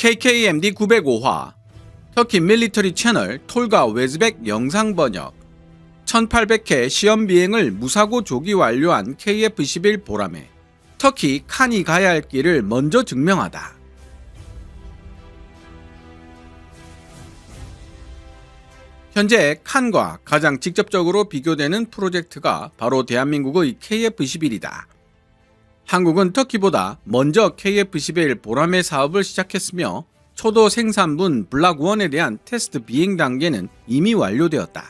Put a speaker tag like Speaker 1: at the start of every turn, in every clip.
Speaker 1: KKMD 905화 터키 밀리터리 채널 톨가 웨즈벡 영상 번역 1800회 시험 비행을 무사고 조기 완료한 KF-11 보람에 터키 칸이 가야 할 길을 먼저 증명하다. 현재 칸과 가장 직접적으로 비교되는 프로젝트가 바로 대한민국의 KF-11이다. 한국은 터키보다 먼저 KF-11 보람의 사업을 시작했으며 초도 생산분 블락1에 대한 테스트 비행 단계는 이미 완료되었다.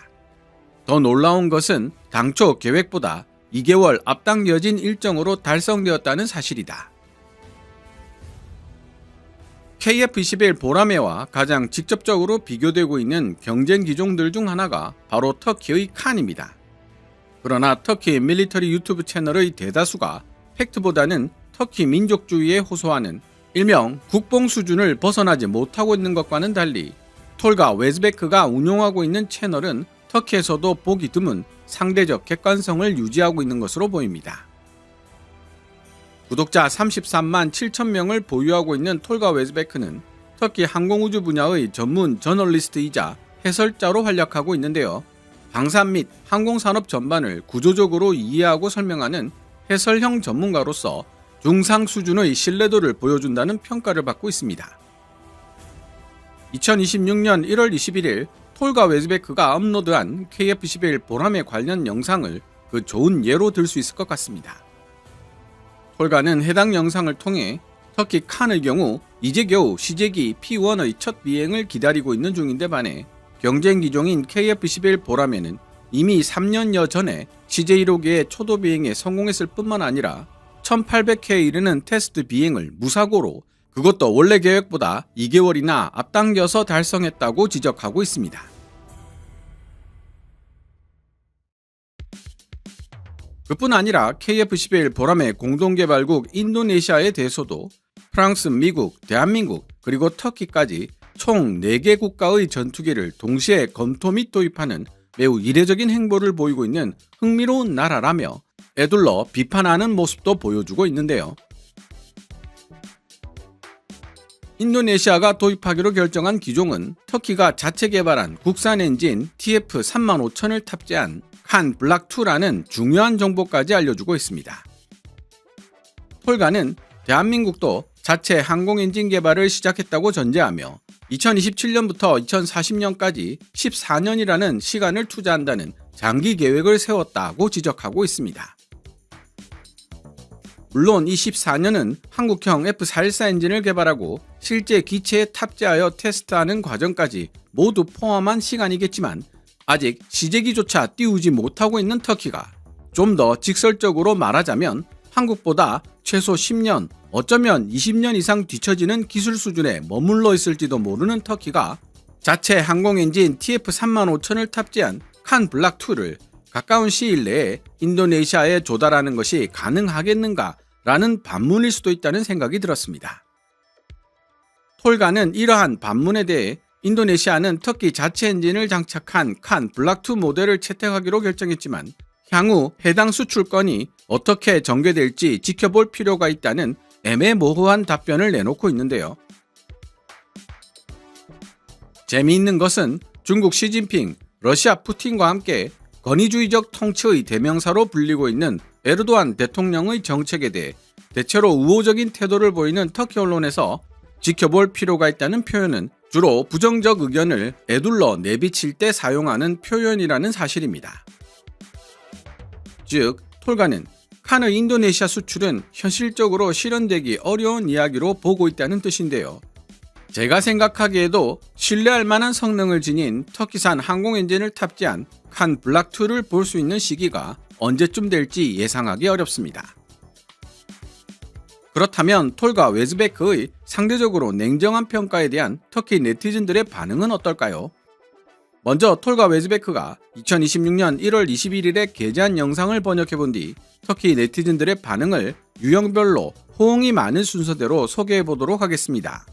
Speaker 1: 더 놀라운 것은 당초 계획보다 2개월 앞당겨진 일정으로 달성되었다는 사실이다. KF-11 보람회와 가장 직접적으로 비교되고 있는 경쟁 기종들 중 하나가 바로 터키의 칸입니다. 그러나 터키 밀리터리 유튜브 채널의 대다수가 팩트보다는 터키 민족주의에 호소하는 일명 국뽕 수준을 벗어나지 못하고 있는 것과는 달리 톨가 웨즈베크가 운용하고 있는 채널은 터키에서도 보기 드문 상대적 객관성을 유지하고 있는 것으로 보입니다. 구독자 33만 7천 명을 보유하고 있는 톨가 웨즈베크는 터키 항공우주 분야의 전문 저널리스트이자 해설자로 활약하고 있는데요. 방산 및 항공산업 전반을 구조적으로 이해하고 설명하는 해설형 전문가로서 중상 수준의 신뢰도를 보여준다는 평가를 받고 있습니다. 2026년 1월 21일 톨가 웨즈베크가 업로드한 KF-11 보람회 관련 영상을 그 좋은 예로 들 수 있을 것 같습니다. 톨가는 해당 영상을 통해 터키 칸의 경우 이제 겨우 시제기 P1의 첫 비행을 기다리고 있는 중인데 반해 경쟁 기종인 KF-11 보람회는 이미 3년여 전에 CJ1호기의 초도 비행에 성공했을 뿐만 아니라 1800회에 이르는 테스트 비행을 무사고로 그것도 원래 계획보다 2개월이나 앞당겨서 달성했다고 지적하고 있습니다. 그뿐 아니라 KF-11 보람회 공동개발국 인도네시아에 대해서도 프랑스, 미국, 대한민국 그리고 터키까지 총 4개 국가의 전투기를 동시에 검토 및 도입하는 매우 이례적인 행보를 보이고 있는 흥미로운 나라라며 에둘러 비판하는 모습도 보여주고 있는데요. 인도네시아가 도입하기로 결정한 기종은 터키가 자체 개발한 국산 엔진 TF35000을 탑재한 칸 블락2라는 중요한 정보까지 알려주고 있습니다. 톨가는 대한민국도 자체 항공 엔진 개발을 시작했다고 전제하며 2027년부터 2040년까지 14년이라는 시간을 투자한다는 장기 계획을 세웠다고 지적하고 있습니다. 물론 이 14년은 한국형 F414 엔진을 개발하고 실제 기체에 탑재하여 테스트하는 과정까지 모두 포함한 시간이겠지만 아직 시제기조차 띄우지 못하고 있는 터키가 좀 더 직설적으로 말하자면 한국보다 최소 10년, 어쩌면 20년 이상 뒤처지는 기술 수준에 머물러 있을지도 모르는 터키가 자체 항공 엔진 TF35000을 탑재한 칸 블락2를 가까운 시일 내에 인도네시아에 조달하는 것이 가능하겠는가 라는 반문일 수도 있다는 생각이 들었습니다. 톨가는 이러한 반문에 대해 인도네시아는 터키 자체 엔진을 장착한 칸 블락2 모델을 채택하기로 결정했지만 향후 해당 수출건이 어떻게 전개될지 지켜볼 필요가 있다는 애매모호한 답변을 내놓고 있는데요. 재미있는 것은 중국 시진핑, 러시아 푸틴과 함께 권위주의적 통치의 대명사로 불리고 있는 에르도안 대통령의 정책에 대해 대체로 우호적인 태도를 보이는 터키 언론에서 지켜볼 필요가 있다는 표현은 주로 부정적 의견을 에둘러 내비칠 때 사용하는 표현이라는 사실입니다. 즉, 톨가는 칸의 인도네시아 수출은 현실적으로 실현되기 어려운 이야기로 보고 있다는 뜻인데요. 제가 생각하기에도 신뢰할 만한 성능을 지닌 터키산 항공 엔진을 탑재한 칸 블락2를 볼 수 있는 시기가 언제쯤 될지 예상하기 어렵습니다. 그렇다면 톨가 웨즈베크의 상대적으로 냉정한 평가에 대한 터키 네티즌들의 반응은 어떨까요? 먼저 톨가 웨즈베크가 2026년 1월 21일에 게재한 영상을 번역해본 뒤 터키 네티즌들의 반응을 유형별로 호응이 많은 순서대로 소개해보도록 하겠습니다.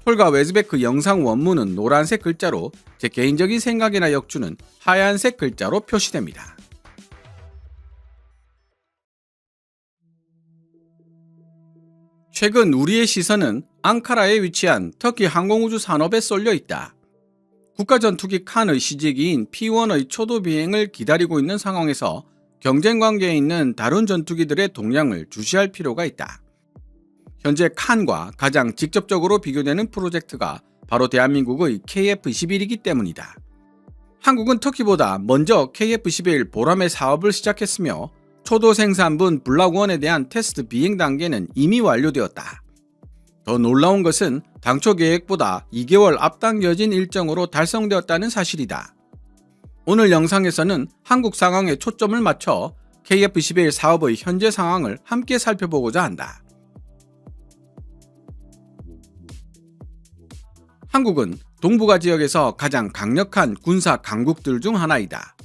Speaker 1: 톨가 웨즈베크 영상 원문은 노란색 글자로 제 개인적인 생각이나 역주는 하얀색 글자로 표시됩니다. 최근 우리의 시선은 앙카라에 위치한 터키 항공우주 산업에 쏠려 있다. 국가전투기 칸의 시제기인 P1의 초도 비행을 기다리고 있는 상황에서 경쟁 관계에 있는 다른 전투기들의 동향을 주시할 필요가 있다. 현재 칸과 가장 직접적으로 비교되는 프로젝트가 바로 대한민국의 KF-21이기 때문이다. 한국은 터키보다 먼저 KF-21 보람의 사업을 시작했으며 초도 생산분 블락1에 대한 테스트 비행 단계는 이미 완료되었다. 더 놀라운 것은 당초 계획보다 2개월 앞당겨진 일정으로 달성되었다는 사실이다. 오늘 영상에서는 한국 상황에 초점을 맞춰 KF-21 사업의 현재 상황을 함께 살펴보고자 한다. 한국은 동북아 지역에서 가장 강력한 군사 강국들 중 하나이다.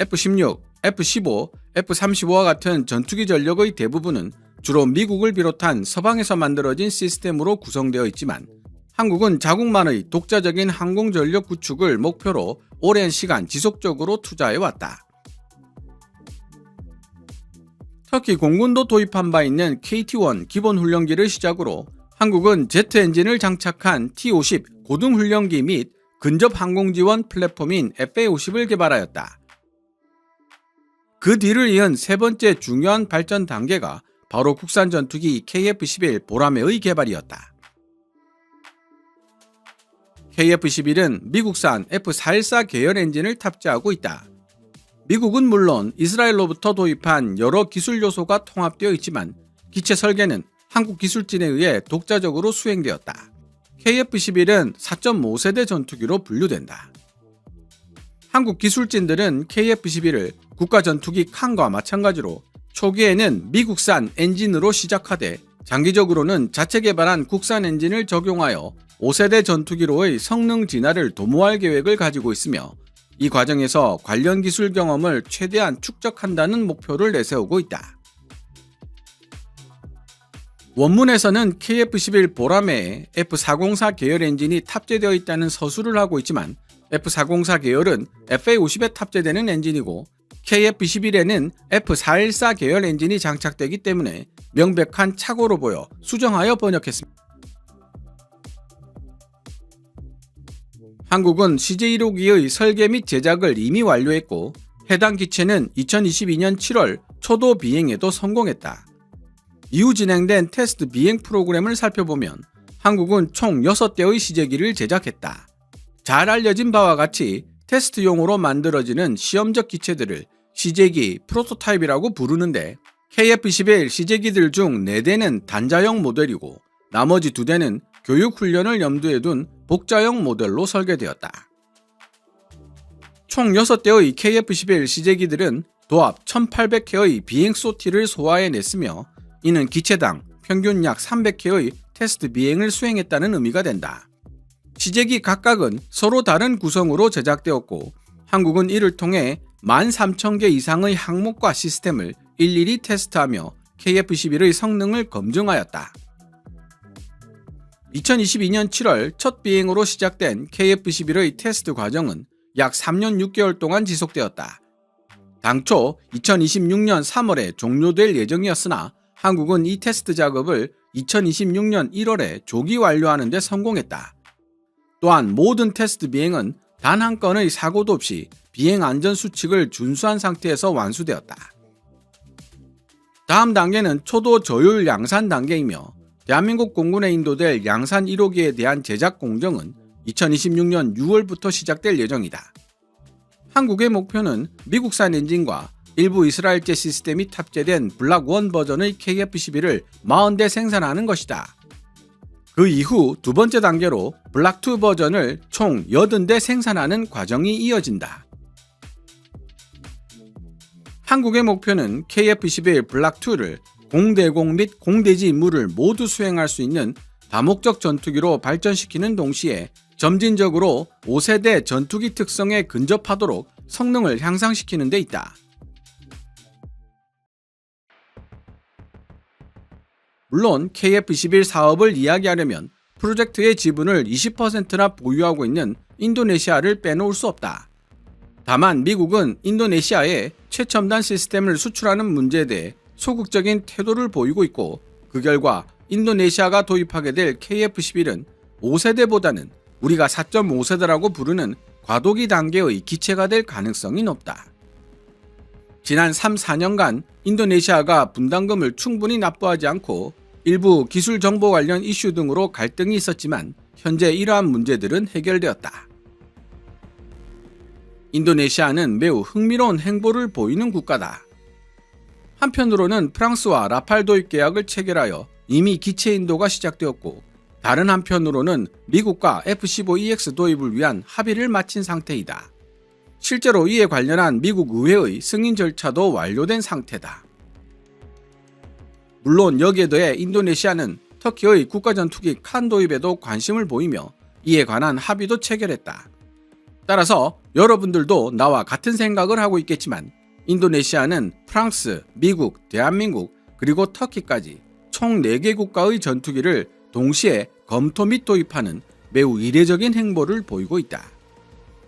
Speaker 1: F-16, F-15, F-35와 같은 전투기 전력의 대부분은 주로 미국을 비롯한 서방에서 만들어진 시스템으로 구성되어 있지만 한국은 자국만의 독자적인 항공전력 구축을 목표로 오랜 시간 지속적으로 투자해왔다. 터키 공군도 도입한 바 있는 KT-1 기본훈련기를 시작으로 한국은 제트 엔진을 장착한 T-50 고등훈련기 및 근접 항공지원 플랫폼인 FA-50을 개발하였다. 그 뒤를 이은 세 번째 중요한 발전 단계가 바로 국산 전투기 KF-21 보라매의 개발이었다. KF-21은 미국산 F-414 계열 엔진을 탑재하고 있다. 미국은 물론 이스라엘로부터 도입한 여러 기술 요소가 통합되어 있지만 기체 설계는 한국 기술진에 의해 독자적으로 수행되었다. KF-21은 4.5세대 전투기로 분류된다. 한국 기술진들은 KF-21을 국가 전투기 칸과 마찬가지로 초기에는 미국산 엔진으로 시작하되 장기적으로는 자체 개발한 국산 엔진을 적용하여 5세대 전투기로의 성능 진화를 도모할 계획을 가지고 있으며 이 과정에서 관련 기술 경험을 최대한 축적한다는 목표를 내세우고 있다. 원문에서는 KF-21 보라매에 F-404 계열 엔진이 탑재되어 있다는 서술을 하고 있지만 F-404 계열은 FA-50에 탑재되는 엔진이고 KF-21에는 F-414 계열 엔진이 장착되기 때문에 명백한 착오로 보여 수정하여 번역했습니다. 한국은 CJ1호기의 설계 및 제작을 이미 완료했고 해당 기체는 2022년 7월 초도 비행에도 성공했다. 이후 진행된 테스트 비행 프로그램을 살펴보면 한국은 총 6대의 시제기를 제작했다. 잘 알려진 바와 같이 테스트용으로 만들어지는 시험적 기체들을 시제기, 프로토타입이라고 부르는데 KF-21 시제기들 중 4대는 단자형 모델이고 나머지 2대는 교육훈련을 염두에 둔 복자형 모델로 설계되었다. 총 6대의 KF-21 시제기들은 도합 1800회의 비행 소티를 소화해냈으며 이는 기체당 평균 약 300회의 테스트 비행을 수행했다는 의미가 된다. 시제기 각각은 서로 다른 구성으로 제작되었고 한국은 이를 통해 13,000개 이상의 항목과 시스템을 일일이 테스트하며 KF-21의 성능을 검증하였다. 2022년 7월 첫 비행으로 시작된 KF-21의 테스트 과정은 약 3년 6개월 동안 지속되었다. 당초 2026년 3월에 종료될 예정이었으나 한국은 이 테스트 작업을 2026년 1월에 조기 완료하는 데 성공했다. 또한 모든 테스트 비행은 단 한 건의 사고도 없이 비행 안전 수칙을 준수한 상태에서 완수되었다. 다음 단계는 초도 저율 양산 단계이며 대한민국 공군에 인도될 양산 1호기에 대한 제작 공정은 2026년 6월부터 시작될 예정이다. 한국의 목표는 미국산 엔진과 일부 이스라엘제 시스템이 탑재된 블락1 버전의 KF-21을 40대 생산하는 것이다. 그 이후 두 번째 단계로 블락2 버전을 총 80대 생산하는 과정이 이어진다. 한국의 목표는 KF-21 블락2를 공대공 및 공대지 임무를 모두 수행할 수 있는 다목적 전투기로 발전시키는 동시에 점진적으로 5세대 전투기 특성에 근접하도록 성능을 향상시키는 데 있다. 물론 KF-21 사업을 이야기하려면 프로젝트의 지분을 20%나 보유하고 있는 인도네시아를 빼놓을 수 없다. 다만 미국은 인도네시아에 최첨단 시스템을 수출하는 문제에 대해 소극적인 태도를 보이고 있고 그 결과 인도네시아가 도입하게 될 KF-11은 5세대보다는 우리가 4.5세대라고 부르는 과도기 단계의 기체가 될 가능성이 높다. 지난 3, 4년간 인도네시아가 분담금을 충분히 납부하지 않고 일부 기술 정보 관련 이슈 등으로 갈등이 있었지만 현재 이러한 문제들은 해결되었다. 인도네시아는 매우 흥미로운 행보를 보이는 국가다. 한편으로는 프랑스와 라팔 도입 계약을 체결하여 이미 기체 인도가 시작되었고, 다른 한편으로는 미국과 F-15EX 도입을 위한 합의를 마친 상태이다. 실제로 이에 관련한 미국 의회의 승인 절차도 완료된 상태다. 물론 여기에 더해 인도네시아는 터키의 국가전투기 칸 도입에도 관심을 보이며 이에 관한 합의도 체결했다. 따라서 여러분들도 나와 같은 생각을 하고 있겠지만 인도네시아는 프랑스, 미국, 대한민국, 그리고 터키까지 총 4개 국가의 전투기를 동시에 검토 및 도입하는 매우 이례적인 행보를 보이고 있다.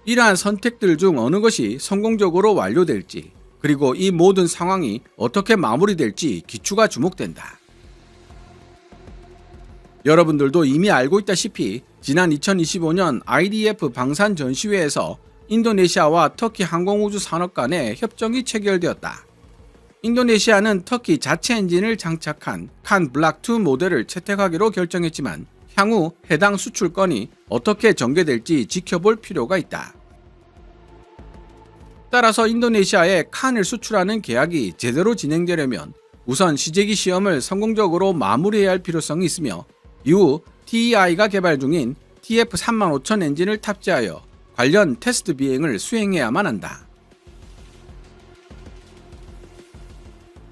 Speaker 1: 이러한 선택들 중 어느 것이 성공적으로 완료될지, 그리고 이 모든 상황이 어떻게 마무리될지 기추가 주목된다. 여러분들도 이미 알고 있다시피 지난 2025년 IDF 방산 전시회에서 인도네시아와 터키 항공우주 산업 간의 협정이 체결되었다. 인도네시아는 터키 자체 엔진을 장착한 칸 블락2 모델을 채택하기로 결정했지만 향후 해당 수출 건이 어떻게 전개될지 지켜볼 필요가 있다. 따라서 인도네시아에 칸을 수출하는 계약이 제대로 진행되려면 우선 시제기 시험을 성공적으로 마무리해야 할 필요성이 있으며, 이후 TEI가 개발 중인 TF35000 엔진을 탑재하여 관련 테스트 비행을 수행해야만 한다.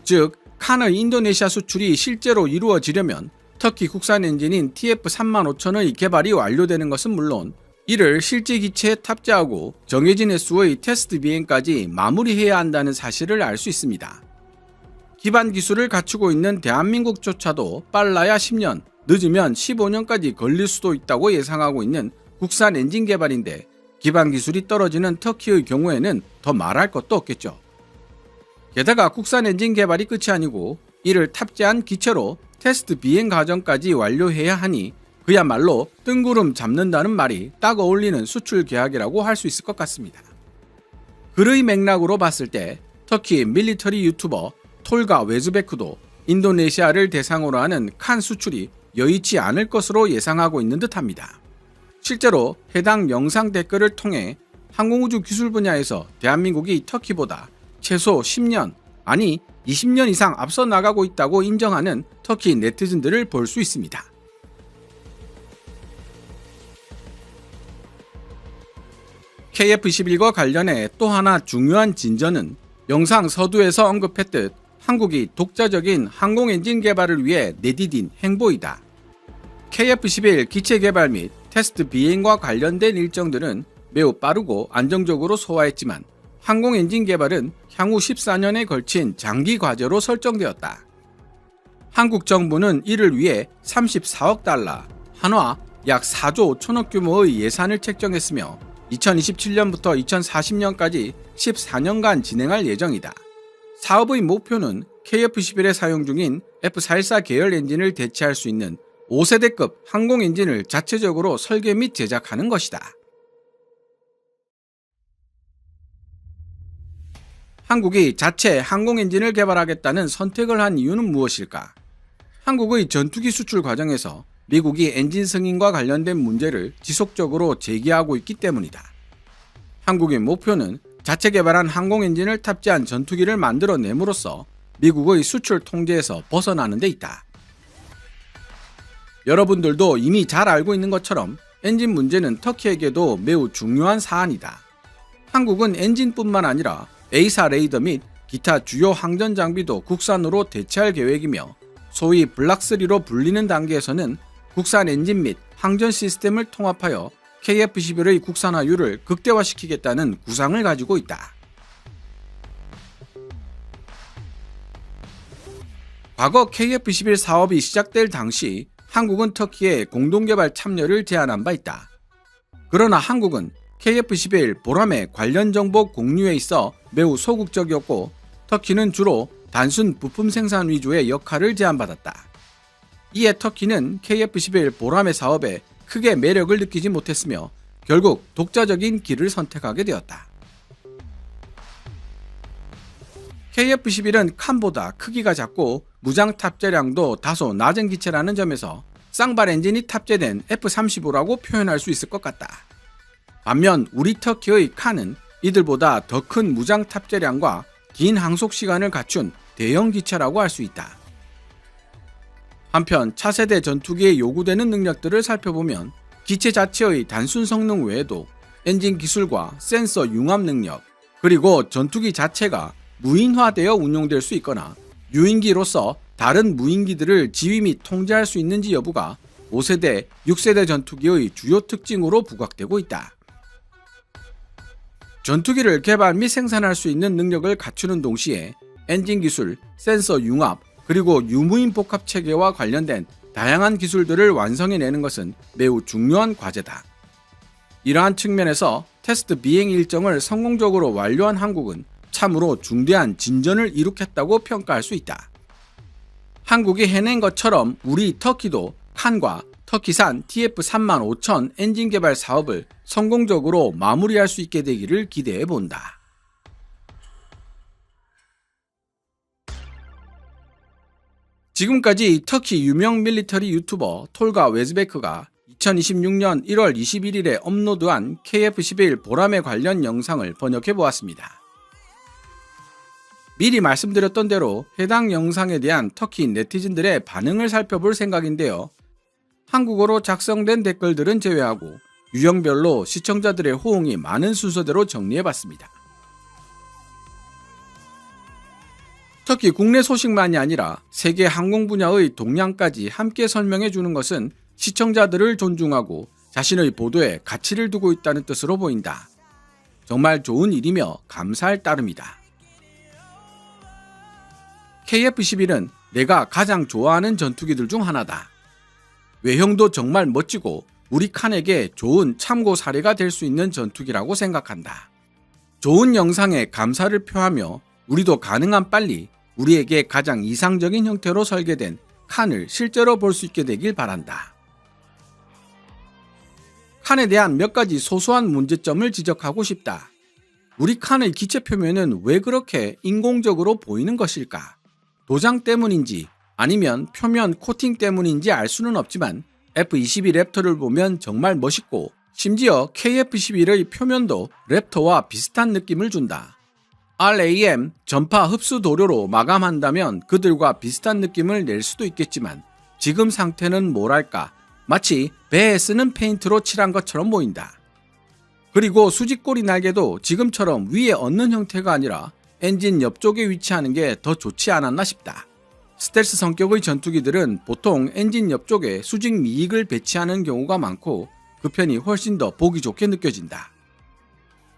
Speaker 1: 즉, 칸의 인도네시아 수출이 실제로 이루어지려면 터키 국산 엔진인 TF35000의 개발이 완료되는 것은 물론 이를 실제 기체에 탑재하고 정해진 횟수의 테스트 비행까지 마무리해야 한다는 사실을 알 수 있습니다. 기반 기술을 갖추고 있는 대한민국조차도 빨라야 10년, 늦으면 15년까지 걸릴 수도 있다고 예상하고 있는 국산 엔진 개발인데, 기반 기술이 떨어지는 터키의 경우에는 더 말할 것도 없겠죠. 게다가 국산 엔진 개발이 끝이 아니고 이를 탑재한 기체로 테스트 비행 과정까지 완료해야 하니 그야말로 뜬구름 잡는다는 말이 딱 어울리는 수출 계약이라고 할 수 있을 것 같습니다. 그의 맥락으로 봤을 때 터키 밀리터리 유튜버 톨가 웨즈베크도 인도네시아를 대상으로 하는 칸 수출이 여의치 않을 것으로 예상하고 있는 듯합니다. 실제로 해당 영상 댓글을 통해 항공우주 기술 분야에서 대한민국이 터키보다 최소 10년, 아니 20년 이상 앞서 나가고 있다고 인정하는 터키 네티즌들을 볼 수 있습니다. KF-11과 관련해 또 하나 중요한 진전은 영상 서두에서 언급했듯 한국이 독자적인 항공엔진 개발을 위해 내디딘 행보이다. KF-11 기체 개발 및 테스트 비행과 관련된 일정들은 매우 빠르고 안정적으로 소화했지만 항공엔진 개발은 향후 14년에 걸친 장기 과제로 설정되었다. 한국 정부는 이를 위해 34억 달러, 한화 약 4조 5천억 규모의 예산을 책정했으며 2027년부터 2040년까지 14년간 진행할 예정이다. 사업의 목표는 KF-11에 사용 중인 F-414 계열 엔진을 대체할 수 있는 5세대급 항공 엔진을 자체적으로 설계 및 제작하는 것이다. 한국이 자체 항공 엔진을 개발하겠다는 선택을 한 이유는 무엇일까? 한국의 전투기 수출 과정에서 미국이 엔진 승인과 관련된 문제를 지속적으로 제기하고 있기 때문이다. 한국의 목표는 자체 개발한 항공 엔진을 탑재한 전투기를 만들어냄으로써 미국의 수출 통제에서 벗어나는 데 있다. 여러분들도 이미 잘 알고 있는 것처럼 엔진 문제는 터키에게도 매우 중요한 사안이다. 한국은 엔진뿐만 아니라 A사 레이더 및 기타 주요 항전 장비도 국산으로 대체할 계획이며, 소위 블락3로 불리는 단계에서는 국산 엔진 및 항전 시스템을 통합하여 KF-11의 국산화율을 극대화시키겠다는 구상을 가지고 있다. 과거 KF-11 사업이 시작될 당시 한국은 터키에 공동개발 참여를 제안한 바 있다. 그러나 한국은 KF-11 보람의 관련 정보 공유에 있어 매우 소극적이었고, 터키는 주로 단순 부품 생산 위주의 역할을 제안받았다. 이에 터키는 KF-11 보람의 사업에 크게 매력을 느끼지 못했으며 결국 독자적인 길을 선택하게 되었다. KF-11은 칸보다 크기가 작고 무장 탑재량도 다소 낮은 기체라는 점에서 쌍발 엔진이 탑재된 F-35라고 표현할 수 있을 것 같다. 반면 우리 터키의 칸은 이들보다 더 큰 무장 탑재량과 긴 항속 시간을 갖춘 대형 기체라고 할 수 있다. 한편 차세대 전투기에 요구되는 능력들을 살펴보면 기체 자체의 단순 성능 외에도 엔진 기술과 센서 융합 능력, 그리고 전투기 자체가 무인화되어 운용될 수 있거나 유인기로서 다른 무인기들을 지휘 및 통제할 수 있는지 여부가 5세대, 6세대 전투기의 주요 특징으로 부각되고 있다. 전투기를 개발 및 생산할 수 있는 능력을 갖추는 동시에 엔진 기술, 센서 융합, 그리고 유무인 복합 체계와 관련된 다양한 기술들을 완성해내는 것은 매우 중요한 과제다. 이러한 측면에서 테스트 비행 일정을 성공적으로 완료한 한국은 참으로 중대한 진전을 이룩했다고 평가할 수 있다. 한국이 해낸 것처럼 우리 터키도 칸과 터키산 TF35000 엔진 개발 사업을 성공적으로 마무리할 수 있게 되기를 기대해 본다. 지금까지 터키 유명 밀리터리 유튜버 톨가 웨즈베크가 2026년 1월 21일에 업로드한 KF-11 보람에 관련 영상을 번역해 보았습니다. 미리 말씀드렸던 대로 해당 영상에 대한 터키 네티즌들의 반응을 살펴볼 생각인데요. 한국어로 작성된 댓글들은 제외하고 유형별로 시청자들의 호응이 많은 순서대로 정리해봤습니다. 터키 국내 소식만이 아니라 세계 항공 분야의 동향까지 함께 설명해주는 것은 시청자들을 존중하고 자신의 보도에 가치를 두고 있다는 뜻으로 보인다. 정말 좋은 일이며 감사할 따름이다. KF-11은 내가 가장 좋아하는 전투기들 중 하나다. 외형도 정말 멋지고 우리 칸에게 좋은 참고 사례가 될 수 있는 전투기라고 생각한다. 좋은 영상에 감사를 표하며 우리도 가능한 빨리 우리에게 가장 이상적인 형태로 설계된 칸을 실제로 볼 수 있게 되길 바란다. 칸에 대한 몇 가지 소소한 문제점을 지적하고 싶다. 우리 칸의 기체 표면은 왜 그렇게 인공적으로 보이는 것일까? 도장 때문인지 아니면 표면 코팅 때문인지 알 수는 없지만 F-22 랩터를 보면 정말 멋있고 심지어 KF-11의 표면도 랩터와 비슷한 느낌을 준다. RAM 전파 흡수 도료로 마감한다면 그들과 비슷한 느낌을 낼 수도 있겠지만 지금 상태는 뭐랄까 마치 배에 쓰는 페인트로 칠한 것처럼 보인다. 그리고 수직꼬리 날개도 지금처럼 위에 얹는 형태가 아니라 엔진 옆쪽에 위치하는 게 더 좋지 않았나 싶다. 스텔스 성격의 전투기들은 보통 엔진 옆쪽에 수직 미익을 배치하는 경우가 많고 그 편이 훨씬 더 보기 좋게 느껴진다.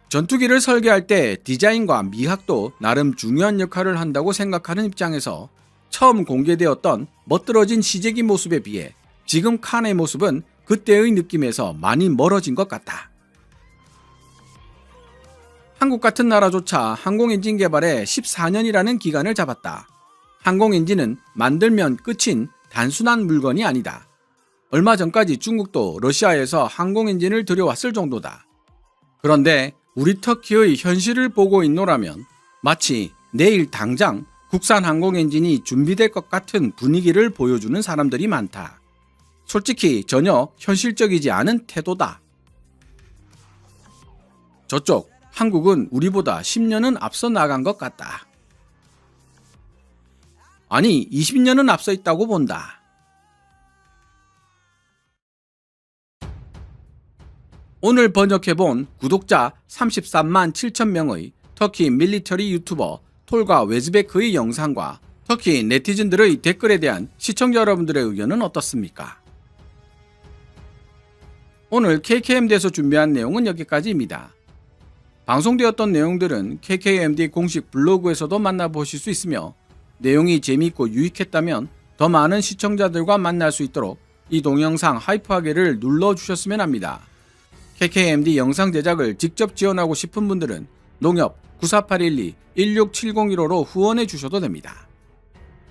Speaker 1: 전투기를 설계할 때 디자인과 미학도 나름 중요한 역할을 한다고 생각하는 입장에서 처음 공개되었던 멋들어진 시제기 모습에 비해 지금 칸의 모습은 그때의 느낌에서 많이 멀어진 것 같다. 한국 같은 나라조차 항공엔진 개발에 14년이라는 기간을 잡았다. 항공엔진은 만들면 끝인 단순한 물건이 아니다. 얼마 전까지 중국도 러시아에서 항공엔진을 들여왔을 정도다. 그런데 우리 터키의 현실을 보고 있노라면 마치 내일 당장 국산 항공엔진이 준비될 것 같은 분위기를 보여주는 사람들이 많다. 솔직히 전혀 현실적이지 않은 태도다. 저쪽 한국은 우리보다 10년은 앞서 나간 것 같다. 아니 20년은 앞서 있다고 본다. 오늘 번역해본 구독자 33만 7천 명의 터키 밀리터리 유튜버 톨가 웨즈베크의 영상과 터키 네티즌들의 댓글에 대한 시청자 여러분들의 의견은 어떻습니까? 오늘 KKMD에서 준비한 내용은 여기까지입니다. 방송되었던 내용들은 KKMD 공식 블로그에서도 만나보실 수 있으며 내용이 재미있고 유익했다면 더 많은 시청자들과 만날 수 있도록 이 동영상 하이프하기를 눌러주셨으면 합니다. KKMD 영상 제작을 직접 지원하고 싶은 분들은 농협 9481216701호로 후원해 주셔도 됩니다.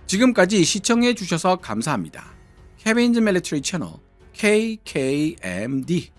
Speaker 1: 지금까지 시청해 주셔서 감사합니다. 케빈즈 밀리터리 채널 KKMD